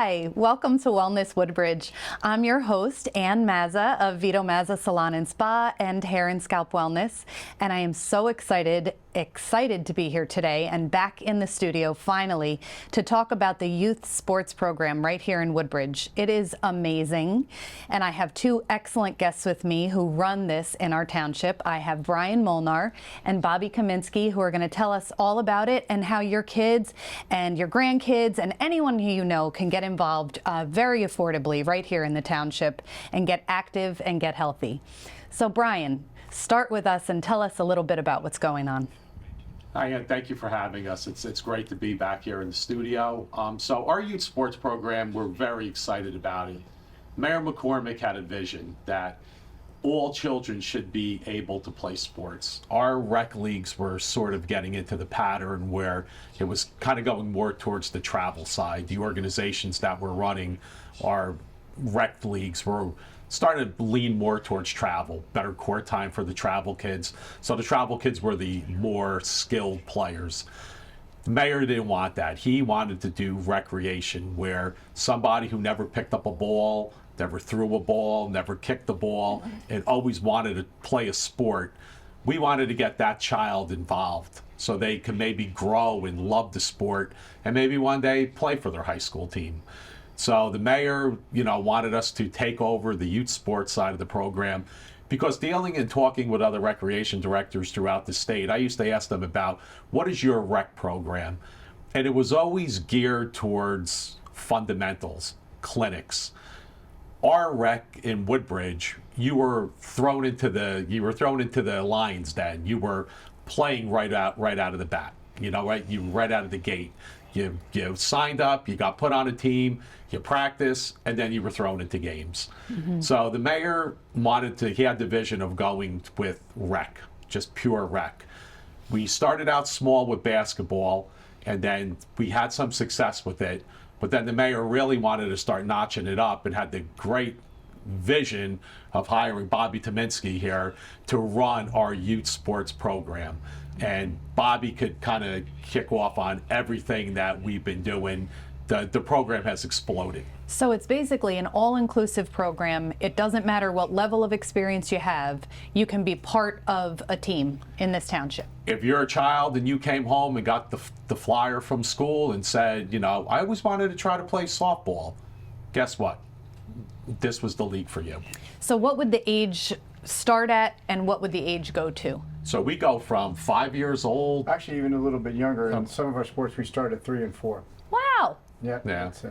Hi, welcome to Wellness Woodbridge. I'm your host, Ann Mazza of Vito Mazza Salon and Spa and Hair and Scalp Wellness, and I am so excited to be here today and back in the studio finally to talk about the youth sports program right here in Woodbridge. It is amazing, and I have two excellent guests with me who run this in our township. I have Brian Molnar and Bobby Kaminsky, who are going to tell us all about it and how your kids and your grandkids and anyone who you know can get involved very affordably right here in the township and get active and get healthy. So Brian, start with us and tell us a little bit about what's going on. Hi, Ann. Thank you for having us. It's great to be back here in the studio. So our youth sports program, we're very excited about it. Mayor McCormick had a vision that all children should be able to play sports. Our rec leagues were sort of getting into the pattern where it was kind of going more towards the travel side. The organizations that were running our rec leagues were started to lean more towards travel, better court time for the travel kids. So the travel kids were the more skilled players. The mayor didn't want that. He wanted to do recreation where somebody who never picked up a ball, never threw a ball, never kicked the ball, and always wanted to play a sport, we wanted to get that child involved so they can maybe grow and love the sport and maybe one day play for their high school team. So the mayor, wanted us to take over the youth sports side of the program because dealing and talking with other recreation directors throughout the state, I used to ask them about what is your rec program? And it was always geared towards fundamentals, clinics. Our rec in Woodbridge, you were thrown into the lion's den. You were playing right out of the bat, right out of the gate. You signed up, you got put on a team, you practiced, and then you were thrown into games. Mm-hmm. So the mayor he had the vision of going with rec, just pure rec. We started out small with basketball, and then we had some success with it. But then the mayor really wanted to start notching it up and had the great vision of hiring Bobby Kaminsky here to run our youth sports program. And Bobby could kind of kick off on everything that we've been doing. The program has exploded. So it's basically an all-inclusive program. It doesn't matter what level of experience you have, you can be part of a team in this township. If you're a child and you came home and got the flyer from school and said, I always wanted to try to play softball, guess what? This was the league for you. So what would the age start at and what would the age go to? So we go from 5 years old. Actually, even a little bit younger. In some of our sports, we start at 3 and 4. Wow. Yeah. That's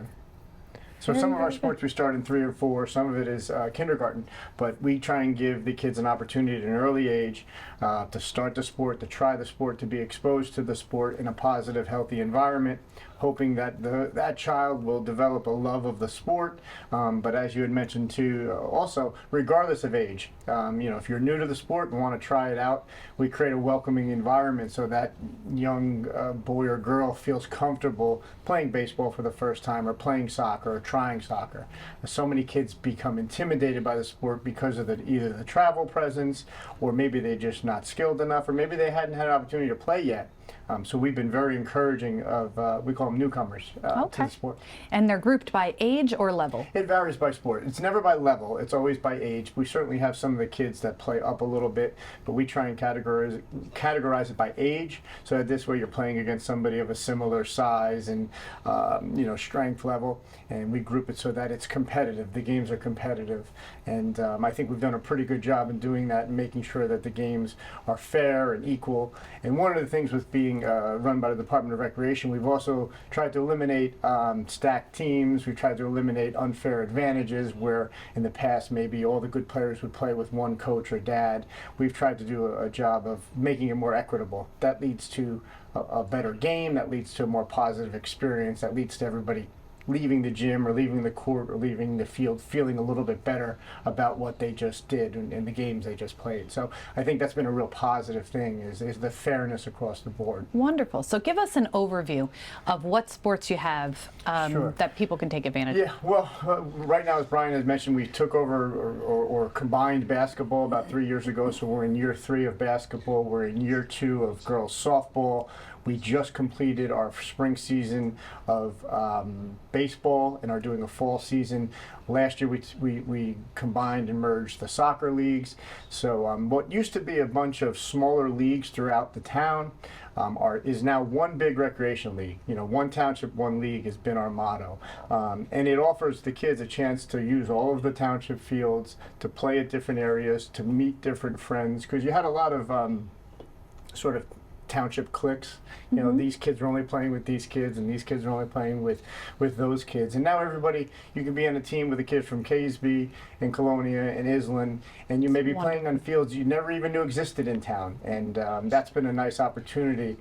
So some of our sports we start in 3 or 4, some of it is kindergarten, but we try and give the kids an opportunity at an early age to start the sport, to try the sport, to be exposed to the sport in a positive, healthy environment, hoping that that child will develop a love of the sport. But as you had mentioned too, also, regardless of age, if you're new to the sport and want to try it out, we create a welcoming environment so that young boy or girl feels comfortable playing baseball for the first time or playing soccer or trying soccer. So many kids become intimidated by the sport because of either the travel presence, or maybe they're just not skilled enough, or maybe they hadn't had an opportunity to play yet. So we've been very encouraging of, we call them newcomers to the sport. And they're grouped by age or level? It varies by sport. It's never by level. It's always by age. We certainly have some of the kids that play up a little bit, but we try and categorize it by age, so that this way you're playing against somebody of a similar size and strength level, and we group it so that it's competitive. The games are competitive, and I think we've done a pretty good job in doing that and making sure that the games are fair and equal. And one of the things with being run by the Department of Recreation, we've also tried to eliminate stacked teams. We've tried to eliminate unfair advantages where in the past maybe all the good players would play with one coach or dad. We've tried to do a job of making it more equitable. That leads to a better game, that leads to a more positive experience, that leads to everybody leaving the gym or leaving the court or leaving the field feeling a little bit better about what they just did and the games they just played. So I think that's been a real positive thing is the fairness across the board. Wonderful. So give us an overview of what sports you have Sure. that people can take advantage of. Yeah, well, right now, as Brian has mentioned, we took over or combined basketball about 3 years ago, so we're in year 3 of basketball. We're in year 2 of girls softball. We just completed our spring season of baseball. baseball and are doing a fall season. Last year we combined and merged the soccer leagues. So what used to be a bunch of smaller leagues throughout the town is now one big recreation league. You know, one township, one league has been our motto. And it offers the kids a chance to use all of the township fields, to play at different areas, to meet different friends, because you had a lot of sort of township cliques. You know, these kids are only playing with these kids, and these kids are only playing with those kids. And now everybody, you can be on a team with a kid from Caseby and Colonia and Island, and you may be playing on fields you never even knew existed in town. And that's been a nice opportunity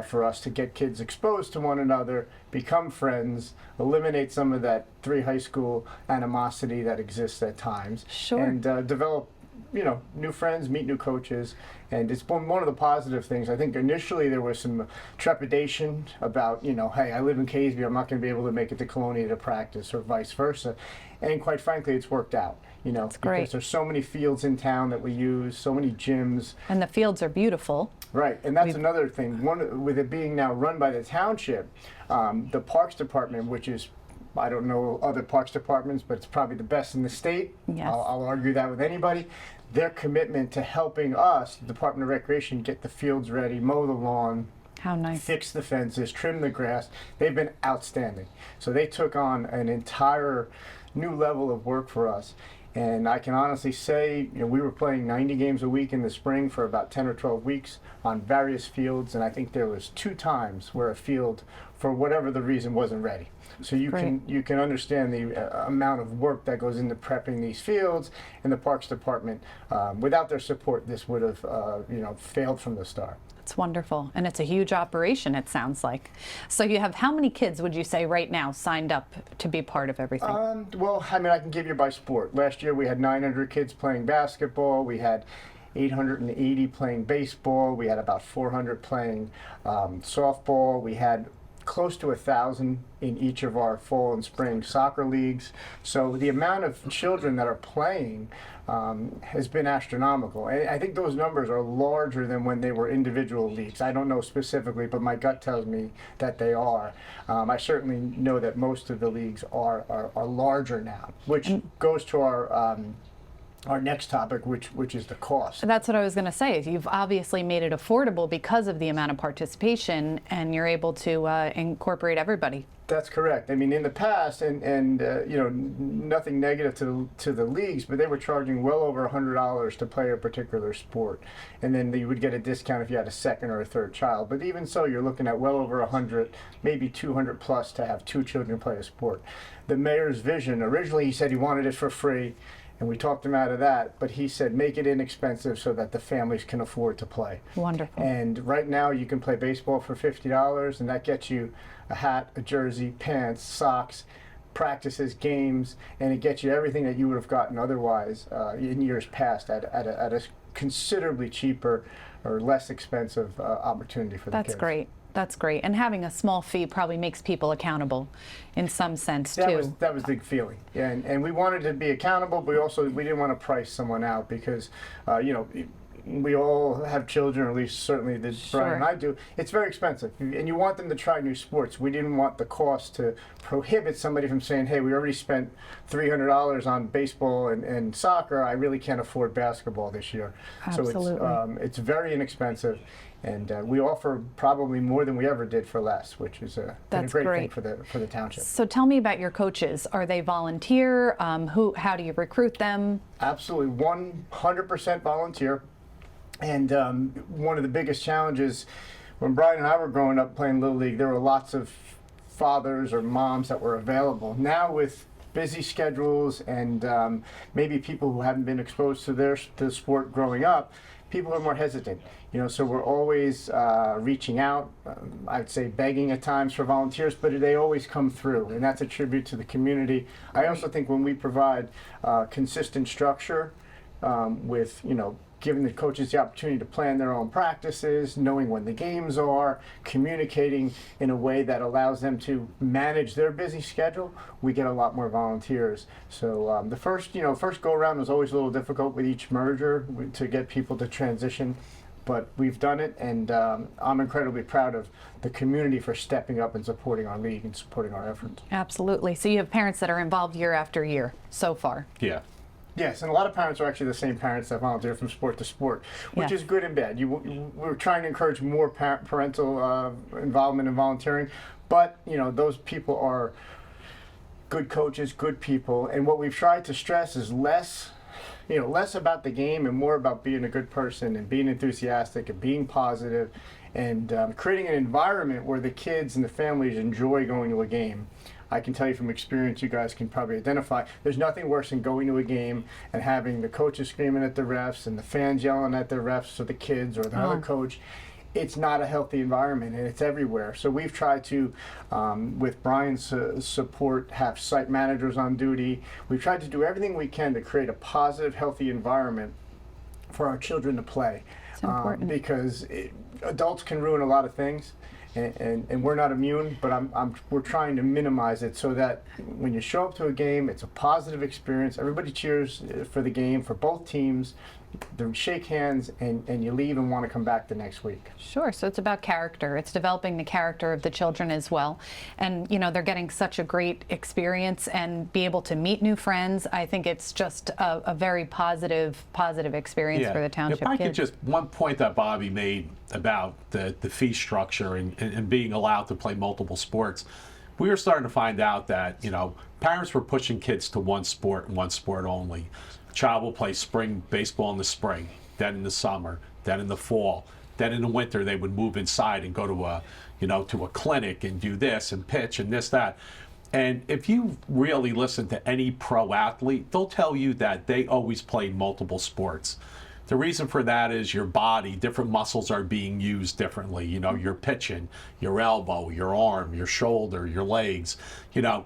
for us to get kids exposed to one another, become friends, eliminate some of that high school animosity that exists at times, and develop, you know, new friends, meet new coaches. And it's been one of the positive things. I think initially there was some trepidation about, you know, hey, I live in Caseby, I'm not going to be able to make it to Colonia to practice, or vice versa. And quite frankly, it's worked out, you know, because there's so many fields in town that we use, so many gyms. And the fields are beautiful. Right, and that's another thing. With it being now run by the township, the Parks Department, which is, I don't know other parks departments, but it's probably the best in the state. Yes. I'll argue that with anybody. Their commitment to helping us, the Department of Recreation, get the fields ready, mow the lawn, how nice, fix the fences, trim the grass, they've been outstanding. So they took on an entire new level of work for us. And I can honestly say, you know, we were playing 90 games a week in the spring for about 10 or 12 weeks on various fields, and I think there was 2 times where a field, for whatever the reason, wasn't ready. So you can understand the amount of work that goes into prepping these fields, and the Parks Department, without their support, this would have you know, failed from the start. It's wonderful, and it's a huge operation, it sounds like. So you have how many kids, would you say, right now signed up to be part of everything? Well, I mean, I can give you by sport. Last year we had 900 kids playing basketball. We had 880 playing baseball. We had about 400 playing softball. We had close to 1,000 in each of our fall and spring soccer leagues. So the amount of children that are playing has been astronomical. And I think those numbers are larger than when they were individual leagues. I don't know specifically, but my gut tells me that they are. I certainly know that most of the leagues are larger now, which goes to our next topic, which is the cost. That's what I was going to say. You've obviously made it affordable because of the amount of participation, and you're able to incorporate everybody. That's correct. I mean, in the past, and you know, nothing negative to the leagues, but they were charging well over $100 to play a particular sport, and then you would get a discount if you had a second or a third child. But even so, you're looking at well over 100, maybe 200 plus to have 2 children play a sport. The mayor's vision, originally he said he wanted it for free, and we talked him out of that, but he said make it inexpensive so that the families can afford to play. Wonderful. And right now you can play baseball for $50, and that gets you a hat, a jersey, pants, socks, practices, games, and it gets you everything that you would have gotten otherwise in years past at a considerably cheaper or less expensive opportunity for the kids. That's great. That's great. And having a small fee probably makes people accountable in some sense, too. That was the feeling. Yeah, and we wanted to be accountable, but we didn't want to price someone out because, you know, we all have children, or at least certainly Brian and I do. It's very expensive, and you want them to try new sports. We didn't want the cost to prohibit somebody from saying, hey, we already spent $300 on baseball and soccer. I really can't afford basketball this year. Absolutely. So it's very inexpensive. And we offer probably more than we ever did for less, which is a great thing for the township. So tell me about your coaches. Are they volunteer? How do you recruit them? Absolutely, 100% volunteer. And one of the biggest challenges, when Brian and I were growing up playing Little League, there were lots of fathers or moms that were available. Now with busy schedules and maybe people who haven't been exposed to the sport growing up, people are more hesitant. You know, so we're always reaching out, I'd say begging at times for volunteers, but they always come through, and that's a tribute to the community. I also think when we provide consistent structure with, you know, giving the coaches the opportunity to plan their own practices, knowing when the games are, communicating in a way that allows them to manage their busy schedule, we get a lot more volunteers. So the first go around was always a little difficult with each merger to get people to transition. but we've done it, and I'm incredibly proud of the community for stepping up and supporting our league and supporting our efforts. Absolutely. So you have parents that are involved year after year so far. Yeah. Yes, and a lot of parents are actually the same parents that volunteer from sport to sport, which Yes. is good and bad. We're trying to encourage more parental involvement in volunteering, but those people are good coaches, good people, and what we've tried to stress is less about the game and more about being a good person and being enthusiastic and being positive and creating an environment where the kids and the families enjoy going to a game. I can tell you from experience, you guys can probably identify, there's nothing worse than going to a game and having the coaches screaming at the refs and the fans yelling at the refs or the kids or the other coach. It's not a healthy environment, and it's everywhere. So we've tried to, with Brian's support, have site managers on duty. We've tried to do everything we can to create a positive, healthy environment for our children to play. It's important. Because adults can ruin a lot of things, and we're not immune, but we're trying to minimize it so that when you show up to a game, it's a positive experience. Everybody cheers for the game, for both teams. They shake hands, and you leave and want to come back the next week. Sure. So it's about character. It's developing the character of the children as well. And, they're getting such a great experience and be able to meet new friends. I think it's just a very positive experience for the township If I kids. could just, one point that Bobby made about the fee structure and being allowed to play multiple sports, we were starting to find out that, parents were pushing kids to one sport and one sport only. Child will play spring baseball in the spring, then in the summer, then in the fall, then in the winter they would move inside and go to a clinic and do this and pitch and this, that. And if you really listen to any pro athlete, they'll tell you that they always play multiple sports. The reason for that is your body, different muscles are being used differently. You're pitching, your elbow, your arm, your shoulder, your legs, A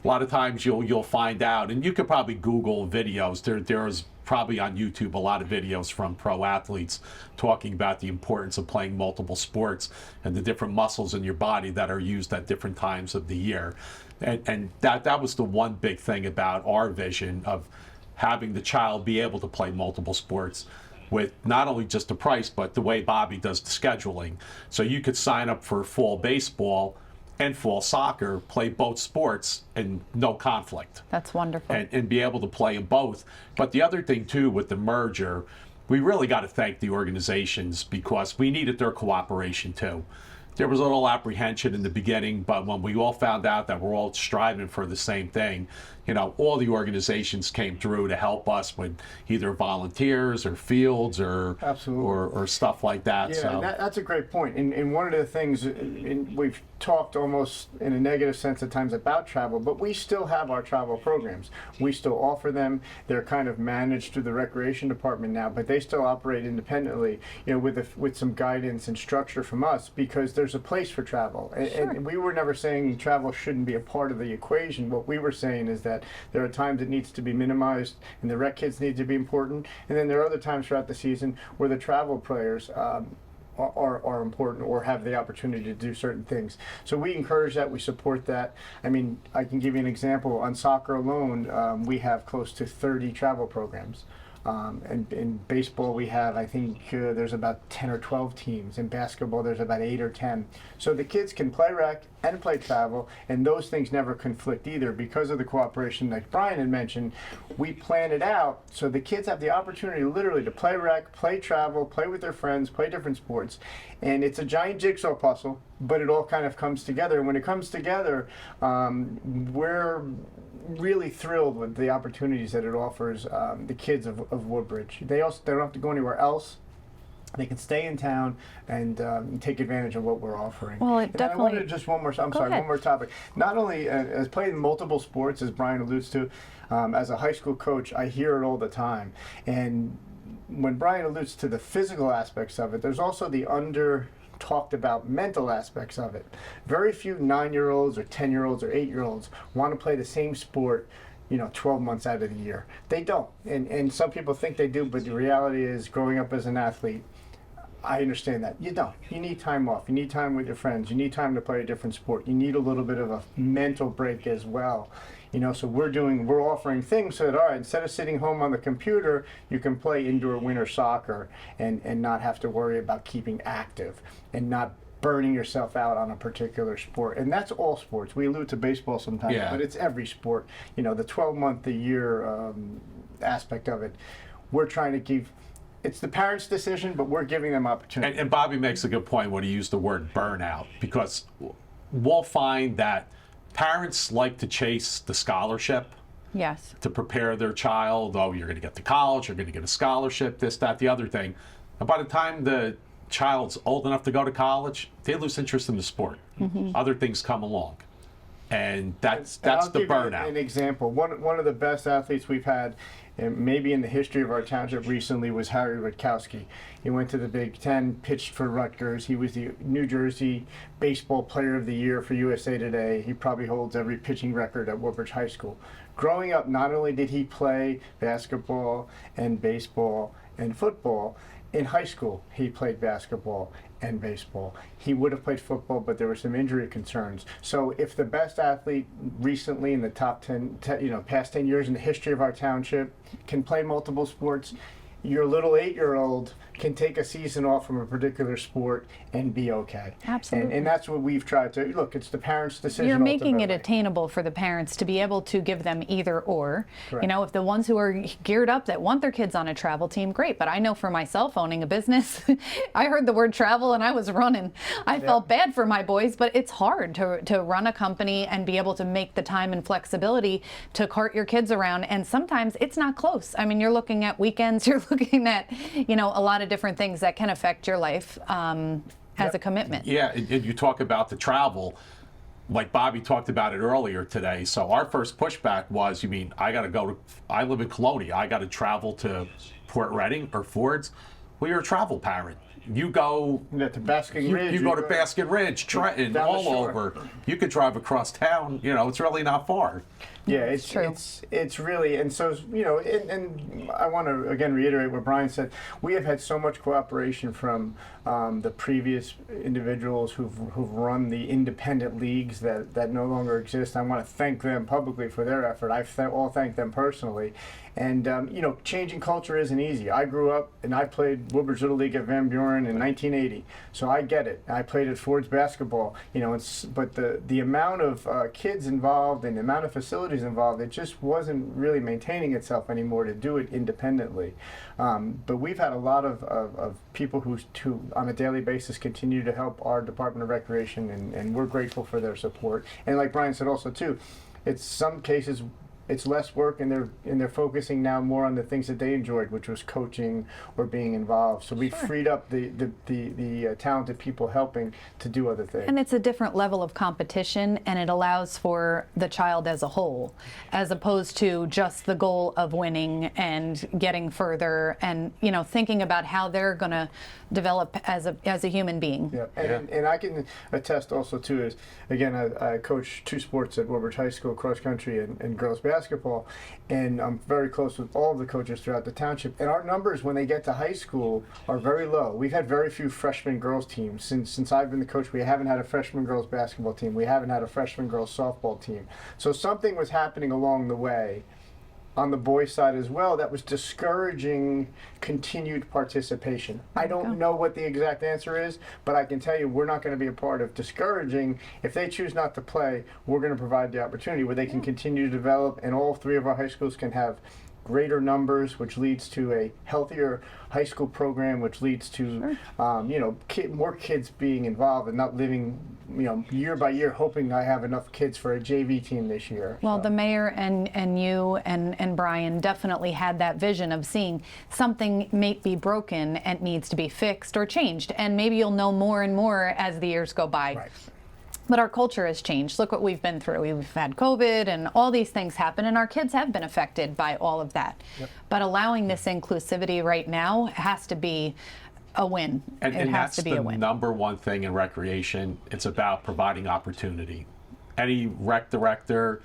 lot of times you'll find out, and you could probably Google videos. There's probably on YouTube a lot of videos from pro athletes talking about the importance of playing multiple sports and the different muscles in your body that are used at different times of the year. And that was the one big thing about our vision of having the child be able to play multiple sports with not only just the price, but the way Bobby does the scheduling. So you could sign up for fall baseball and fall soccer, play both sports, and no conflict. That's wonderful. And be able to play in both. But the other thing, too, with the merger, we really got to thank the organizations because we needed their cooperation, too. There was a little apprehension in the beginning, but when we all found out that we're all striving for the same thing, all the organizations came through to help us with either volunteers or fields or stuff like that. Yeah, so and that's a great point. And one of the things, we've talked almost in a negative sense at times about travel, but we still have our travel programs. We still offer them. They're kind of managed through the recreation department now, but they still operate independently, with some guidance and structure from us because there's a place for travel. Sure. And we were never saying travel shouldn't be a part of the equation. What we were saying is that there are times it needs to be minimized and the rec kids need to be important. And then there are other times throughout the season where the travel players are important or have the opportunity to do certain things. So we encourage that, we support that. I mean, I can give you an example. On soccer alone, we have close to 30 travel programs. And in baseball, we have, I think, there's about 10 or 12 teams. In basketball, there's about 8 or 10. So the kids can play rec and play travel, and those things never conflict either because of the cooperation like Brian had mentioned. We plan it out so the kids have the opportunity literally to play rec, play travel, play with their friends, play different sports. And it's a giant jigsaw puzzle, but it all kind of comes together. And when it comes together, we're really thrilled with the opportunities that it offers the kids of Woodbridge. They don't have to go anywhere else. They can stay in town and take advantage of what we're offering. Well, it And definitely. I wanted to just one more topic. Not only as playing multiple sports, as Brian alludes to, as a high school coach, I hear it all the time. And when Brian alludes to the physical aspects of it, there's also the talked about mental aspects of it. Very few 9-year-olds or 10-year-olds or 8-year-olds want to play the same sport 12 months out of the year. They don't. And some people think they do, but the reality is growing up as an athlete, I understand that. You don't. You need time off. You need time with your friends. You need time to play a different sport. You need a little bit of a mental break as well. So we're offering things so that, all right, instead of sitting home on the computer, you can play indoor winter soccer and not have to worry about keeping active and not burning yourself out on a particular sport. And that's all sports. We allude to baseball sometimes, but it's every sport. The 12-month-a-year aspect of it. We're trying to keep. It's the parents' decision, but we're giving them opportunity. And Bobby makes a good point when he used the word burnout, because we'll find that parents like to chase the scholarship. Yes. To prepare their child. Oh, you're going to get to college, you're going to get a scholarship, this, that, the other thing. And by the time the child's old enough to go to college, they lose interest in the sport. Other things come along. And that's the burnout. An example. One of the best athletes we've had, and maybe in the history of our township recently, was Harry Rutkowski. He went to the Big Ten, pitched for Rutgers. He was the New Jersey Baseball Player of the Year for USA Today. He probably holds every pitching record at Woodbridge High School. Growing up, not only did he play basketball and baseball and football, in high school he played basketball and baseball. He would have played football, but there were some injury concerns. So if the best athlete recently in the top 10, past 10 years in the history of our township can play multiple sports, your little 8-year-old can take a season off from a particular sport and be okay. Absolutely. And that's what we've tried to, look, it's the parents' decision. You're making it ultimately. attainable for the parents to be able to give them either or. Correct. If the ones who are geared up that want their kids on a travel team, great. But I know for myself, owning a business, I heard the word travel and I was running. I felt bad for my boys, but it's hard to run a company and be able to make the time and flexibility to cart your kids around. And sometimes it's not close. I mean, you're looking at weekends, you're looking at, a lot of different things that can affect your life as a commitment. Yeah, and you talk about the travel, like Bobby talked about it earlier today. So our first pushback was, you mean I live in Colonia, I got to travel to Port Reading or Ford's? Well, you're a travel parent. You go to Basking Ridge. You go to Basking Ridge, Trenton, all over. You could drive across town. It's really not far. Yeah, it's true. It's really, and so and I want to again reiterate what Brian said. We have had so much cooperation from the previous individuals who've run the independent leagues that no longer exist. I want to thank them publicly for their effort. All thank them personally. And changing culture isn't easy. I grew up and I played Woodbridge Little League at Van Buren in 1980, so I get it. I played at Ford's basketball, but the amount of kids involved and the amount of facilities involved, it just wasn't really maintaining itself anymore to do it independently. But we've had a lot of people who on a daily basis continue to help our Department of Recreation, and we're grateful for their support. And like Brian said also too, it's some cases it's less work, and they're focusing now more on the things that they enjoyed, which was coaching or being involved. So we freed up the talented people helping to do other things. And it's a different level of competition, and it allows for the child as a whole, as opposed to just the goal of winning and getting further, and thinking about how they're going to develop as a human being. Yeah, and I can attest also too is, again, I coach 2 sports at Woodbridge High School, cross country and girls basketball, and I'm very close with all of the coaches throughout the township. And our numbers when they get to high school are very low. We've had very few freshman girls teams since I've been the coach. We haven't had a freshman girls basketball team. We haven't had a freshman girls softball team. So something was happening along the way on the boys' side as well that was discouraging continued participation. I don't know what the exact answer is, but I can tell you we're not going to be a part of discouraging. If they choose not to play, we're going to provide the opportunity where they can continue to develop, and all 3 of our high schools can have greater numbers, which leads to a healthier high school program, which leads to more kids being involved and not living year by year hoping I have enough kids for a JV team this year. Well, the mayor and you and Brian definitely had that vision of seeing something may be broken and needs to be fixed or changed, and maybe you'll know more and more as the years go by. Right. But our culture has changed. Look what we've been through. We've had COVID and all these things happen, and our kids have been affected by all of that. Yep. But allowing this inclusivity right now has to be a win. And it has that's to be a win. the number one thing in recreation. It's about providing opportunity. Any rec director,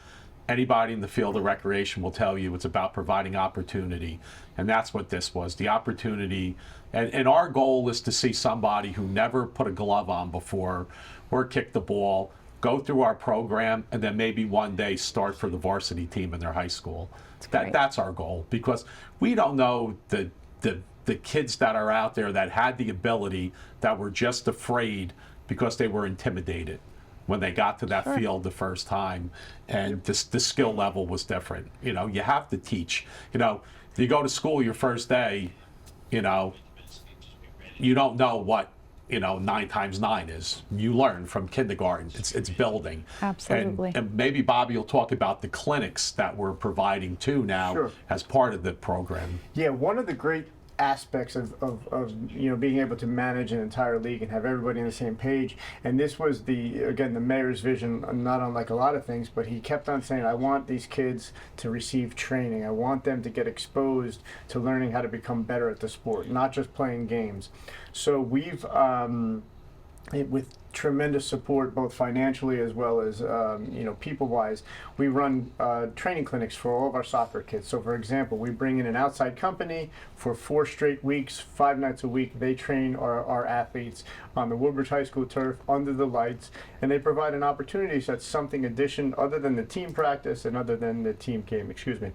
anybody in the field of recreation will tell you it's about providing opportunity. And that's what this was, the opportunity. And our goal is to see somebody who never put a glove on before or kicked the ball, go through our program, and then maybe one day start for the varsity team in their high school. That's our goal, because we don't know the kids that are out there that had the ability, that were just afraid because they were intimidated when they got to that field the first time, and the skill level was different. You know, you have to teach. You know, you go to school your first day, you know, you don't know what, you know, 9 times 9 is. You learn from kindergarten. It's building. Absolutely. And maybe Bobby will talk about the clinics that we're providing too now as part of the program. Yeah, one of the great aspects of you know, being able to manage an entire league and have everybody on the same page, and this was the mayor's vision, not unlike a lot of things, but he kept on saying, I want these kids to receive training. I want them to get exposed to learning how to become better at the sport, not just playing games. So we've with tremendous support, both financially as well as you know, people-wise, we run training clinics for all of our soccer kids. So, for example, we bring in an outside company for 4 straight weeks, 5 nights a week. They train our athletes on the Woodbridge High School turf under the lights, and they provide an opportunity that's something addition other than the team practice and other than the team game. Excuse me.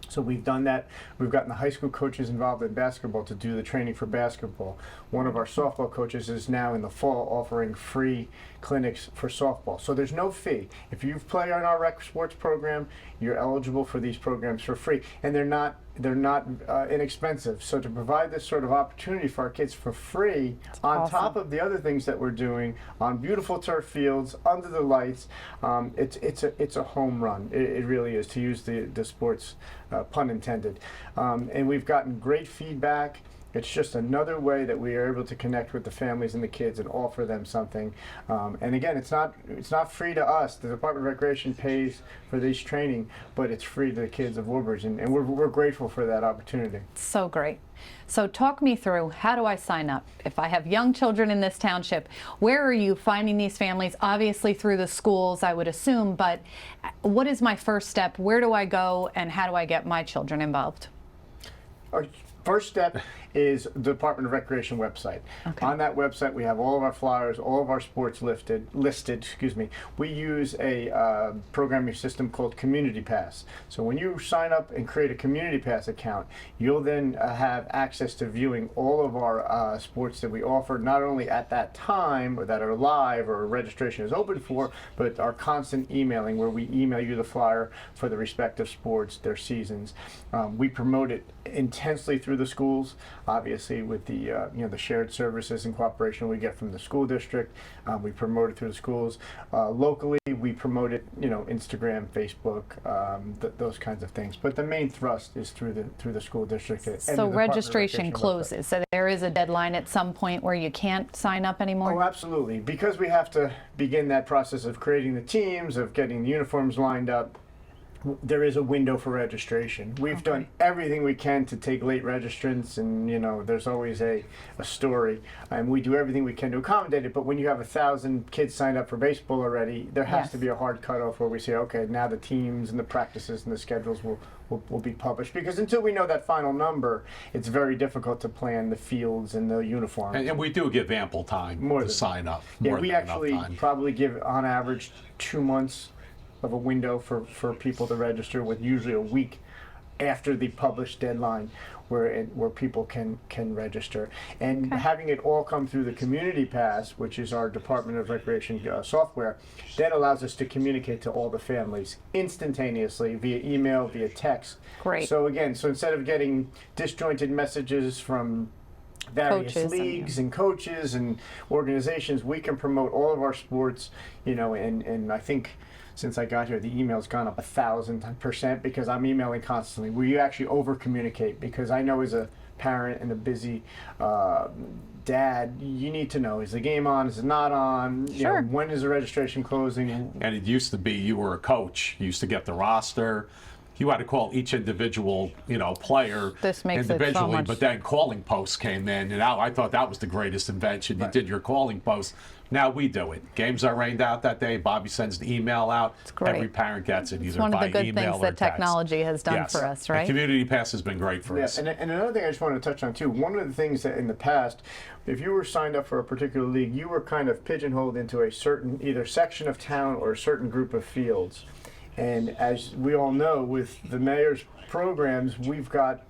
So we've done that. We've gotten the high school coaches involved in basketball to do the training for basketball. One of our softball coaches is now in the fall offering free clinics for softball. So there's no fee. If you play on our rec sports program, you're eligible for these programs for free, and they're not inexpensive. So to provide this sort of opportunity for our kids for free, on top of the other things that we're doing on beautiful turf fields under the lights, it's a home run. It really is, to use the sports pun intended. And we've gotten great feedback. It's just another way that we are able to connect with the families and the kids and offer them something. And again, it's not free to us. The Department of Recreation pays for this training, but it's free to the kids of Woodbridge, and we're grateful for that opportunity. So great. So talk me through, how do I sign up? If I have young children in this township, where are you finding these families? Obviously through the schools, I would assume, but what is my first step? Where do I go, and how do I get my children involved? Our first step is the Department of Recreation website. Okay. On that website, we have all of our flyers, all of our sports listed. Excuse me. We use a programming system called Community Pass. So when you sign up and create a Community Pass account, you'll then have access to viewing all of our sports that we offer, not only at that time or that are live or registration is open for, but our constant emailing, where we email you the flyer for the respective sports, their seasons. We promote it intensely through the schools. Obviously, with the you know, the shared services and cooperation we get from the school district, we promote it through the schools. Locally, we promote it, you know, Instagram, Facebook, those kinds of things. But the main thrust is through the school district. And so registration closes. So there is a deadline at some point where you can't sign up anymore? Oh, absolutely. Because we have to begin that process of creating the teams, of getting the uniforms lined up. There is a window for registration. We've done everything we can to take late registrants, and you know, there's always a story, and we do everything we can to accommodate it. But when you have 1,000 kids signed up for baseball already, there has to be a hard cutoff where we say, okay, now the teams and the practices and the schedules will be published, because until we know that final number, it's very difficult to plan the fields and the uniforms. And we do give ample time to sign up. Yeah, we actually probably give on average 2 months of a window for people to register, with usually a week after the published deadline where people can register. And having it all come through the Community Pass, which is our Department of Recreation software, that allows us to communicate to all the families instantaneously via email, via text. Great. So again, instead of getting disjointed messages from various leagues and coaches and organizations, we can promote all of our sports, you know, and I think since I got here, the email's gone up 1,000% because I'm emailing constantly. We actually over communicate, because I know as a parent and a busy dad, you need to know, is the game on, is it not on, you know, when is the registration closing? And it used to be, you were a coach, you used to get the roster, you had to call each individual, player This makes it so individually, much- but then calling posts came in, and I thought that was the greatest invention. You did your calling post. Now we do it. Games are rained out that day. Bobby sends the email out. It's great. Every parent gets it, either It's one of by the good email things or that text. technology has done Yes. for us, And right? Community Pass has been great for us. And another thing I just wanted to touch on too, one of the things that in the past, if you were signed up for a particular league, you were kind of pigeonholed into a certain either section of town or a certain group of fields. And as we all know, with the mayor's programs, we've got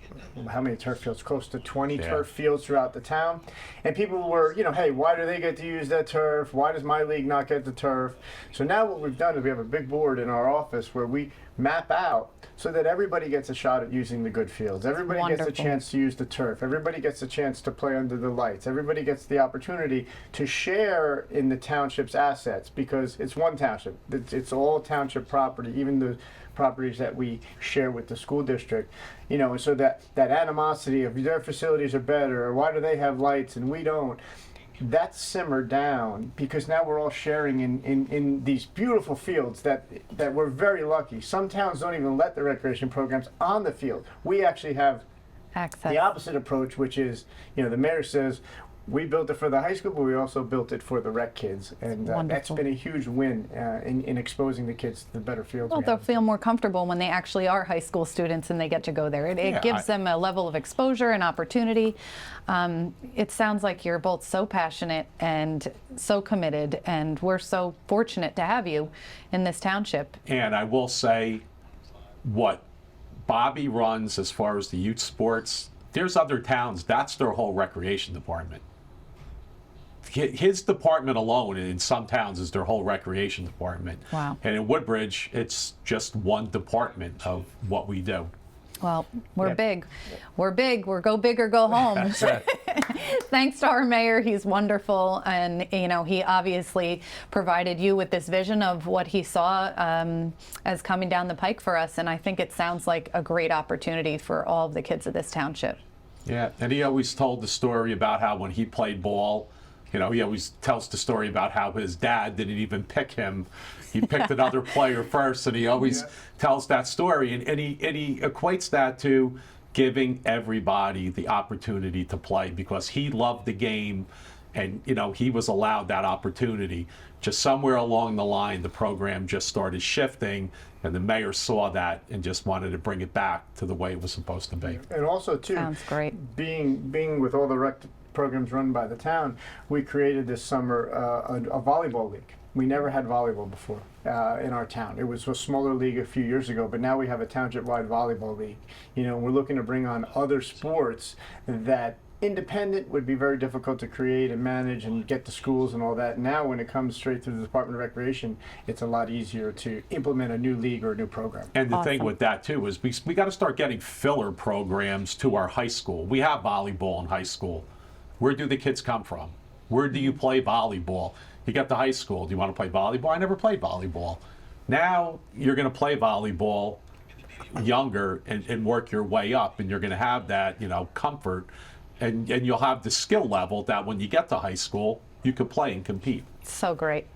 how many turf fields? Close to 20 turf fields throughout the town. And people were, hey, why do they get to use that turf? Why does my league not get the turf? So now what we've done is we have a big board in our office where we map out so that everybody gets a shot at using the good fields. Everybody gets a Wonderful. chance to use the turf. Everybody gets a chance to play under the lights. Everybody gets the opportunity to share in the township's assets because it's one township. It's all township property, even the properties that we share with the school district. So that animosity of their facilities are better or why do they have lights and we don't, that's simmered down because now we're all sharing in these beautiful fields that we're very lucky. Some towns don't even let the recreation programs on the field. We actually have Access. the opposite approach, which is, the mayor says, we built it for the high school, but we also built it for the rec kids. And that's Wonderful. been a huge win in exposing the kids to the better fields. Well, we they'll have. feel more comfortable when they actually are high school students and they get to go there. It gives them a level of exposure and opportunity. It sounds like you're both so passionate and so committed, and we're so fortunate to have you in this township. And I will say what Bobby runs as far as the youth sports, there's other towns, that's their whole recreation department. His department alone in some towns is their whole recreation department. Wow. And in Woodbridge, it's just one department of what we do. Well, we're Yep. big. We're big. We're go big or go home. That's it. Thanks to our mayor. He's wonderful. And, he obviously provided you with this vision of what he saw as coming down the pike for us. And I think it sounds like a great opportunity for all of the kids of this township. Yeah, and he always told the story about how when he played ball, he always tells the story about how his dad didn't even pick him. He picked another player first, and he always tells that story. And he equates that to giving everybody the opportunity to play because he loved the game and, he was allowed that opportunity. Just somewhere along the line, the program just started shifting, and the mayor saw that and just wanted to bring it back to the way it was supposed to be. And also, too, Sounds great. being with all the rec programs run by the town, we created this summer a volleyball league. We never had volleyball before in our town. It was a smaller league a few years ago, but now we have a township-wide volleyball league. We're looking to bring on other sports that independent would be very difficult to create and manage and get to schools and all that. Now when it comes straight through the Department of Recreation, it's a lot easier to implement a new league or a new program. And the thing Awesome. with that too is we got to start getting filler programs to our high school. We have volleyball in high school. Where do the kids come from? Where do you play volleyball? You got the high school. Do you want to play volleyball? I never played volleyball. Now you're going to play volleyball younger and work your way up, and you're going to have that, comfort, and you'll have the skill level that when you get to high school, you could play and compete. So great.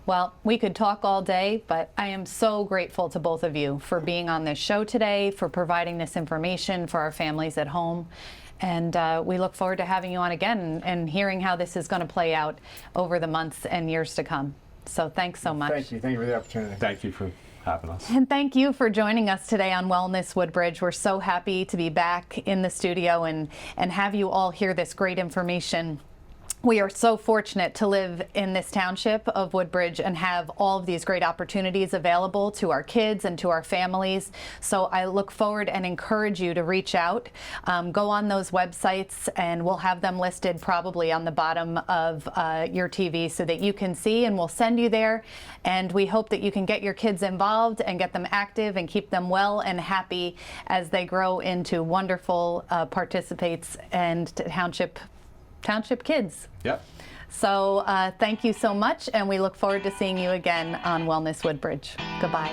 Well, we could talk all day, but I am so grateful to both of you for being on this show today, for providing this information for our families at home. And we look forward to having you on again and hearing how this is going to play out over the months and years to come. So thanks so much. Thank you. Thank you for the opportunity. Thank you for having us. And thank you for joining us today on Wellness Woodbridge. We're so happy to be back in the studio and have you all hear this great information. We are so fortunate to live in this township of Woodbridge and have all of these great opportunities available to our kids and to our families. So I look forward and encourage you to reach out. Go on those websites and we'll have them listed probably on the bottom of your TV so that you can see, and we'll send you there. And we hope that you can get your kids involved and get them active and keep them well and happy as they grow into wonderful participates and township kids. Yep. So thank you so much, and we look forward to seeing you again on Wellness Woodbridge. Goodbye.